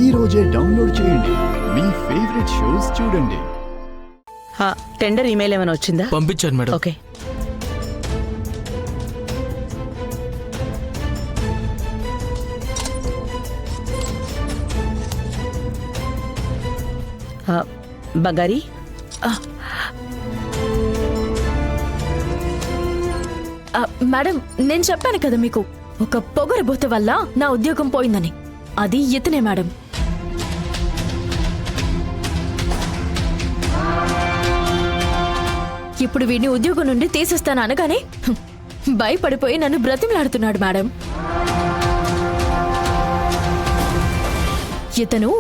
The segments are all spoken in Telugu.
ఈ రోజే డౌన్లోడ్ చేయండి. మీ ఫేవరెట్ షోస్ చూడండి. టెండర్ ఈమెయిల్ ఏమైనా వచ్చిందా? పంపించాను మేడం. ఓకే. బంగారి, మేడం, నేను చెప్పాను కదా మీకు, ఒక పొగరబోత వల్ల నా ఉద్యోగం పోయిందని. అది ఇతనే మేడం. ఇప్పుడు వీడిని ఉద్యోగం నుండి తీసేస్తాను అనగానే భయపడిపోయి నన్ను బ్రతిమలాడుతున్నాడు మేడం. ఇతను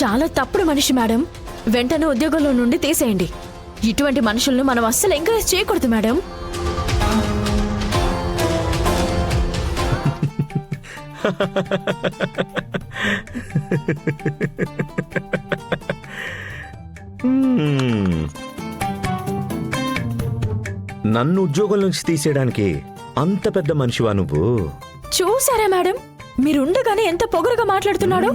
చాలా తప్పుడు మనిషి మేడం. వెంటనే ఉద్యోగంలో నుండి తీసేయండి. ఇటువంటి మనుషులను మనం అస్సలు ఎంకరేజ్ చేయకూడదు మేడం. నన్ను ఉద్యోగం నుంచి తీసేయడానికి అంత పెద్ద మనిషివా నువ్వు? చూసారా మేడం, మీరుండగానే ఎంత పొగరుగా మాట్లాడుతున్నాడు.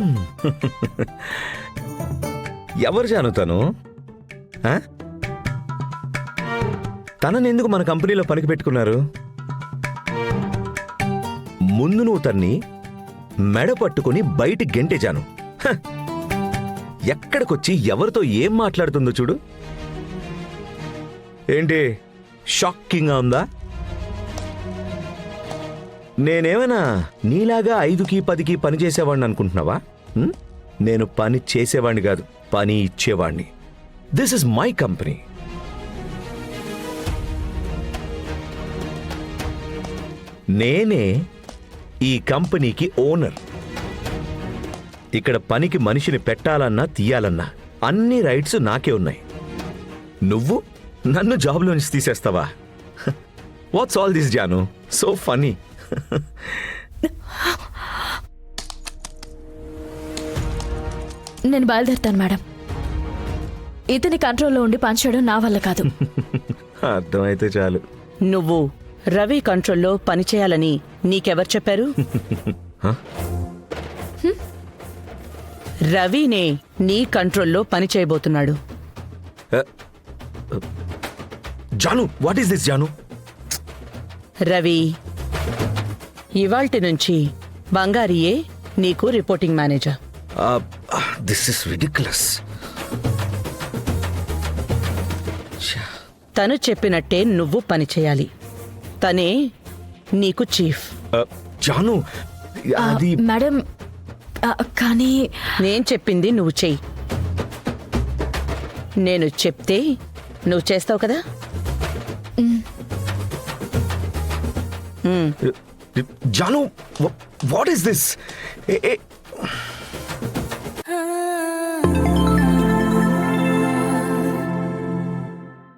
ఎవరు జాను తను? తనని ఎందుకు మన కంపెనీలో పనికి పెట్టుకున్నారు? ముందు నువ్వు తన్ని మెడ పట్టుకుని బయటి గెంటే జాను. ఎక్కడికొచ్చి ఎవరితో ఏం మాట్లాడుతుందో చూడు. ఏంటి షాకింగ్గా ఉందా? నేనేమైనా నీలాగా 5కి 10కి పని చేసేవాడిని అనుకుంటున్నావా? నేను పని చేసేవాడిని కాదు, పని ఇచ్చేవాడిని. This is my company. నేనే ఈ కంపెనీకి ఓనర్. ఇక్కడ పనికి మనిషిని పెట్టాలన్నా తీయాలన్నా అన్ని రైట్స్ నాకే ఉన్నాయి. నువ్వు నన్ను జాబ్లో నుంచి తీసేస్తావా? What's all this Janu? So funny. నేను బయలుదేరుతాను మేడం. ఇతని కంట్రోల్లో ఉండి పనిచేయడం నా వల్ల కాదు. అర్థమైతే చాలు. నువ్వు రవి కంట్రోల్లో పనిచేయాలని నీకెవరు చెప్పారు? రవినే నీ కంట్రోల్లో పని చేయబోతున్నాడు. Janu, what is this Janu? Ravi, ఇవాల్టి నుంచి బంగారియే నీకు reporting manager. This is ridiculous. తను చెప్పినట్టే నువ్వు పని చేయాలి. తనే నీకు చీఫ్. జాను, అది మేడం, కానీ నేను చెప్పింది నువ్వు చెయ్యి. నేను చెప్తే నువ్వు చేస్తావు కదా? Janu, what is this?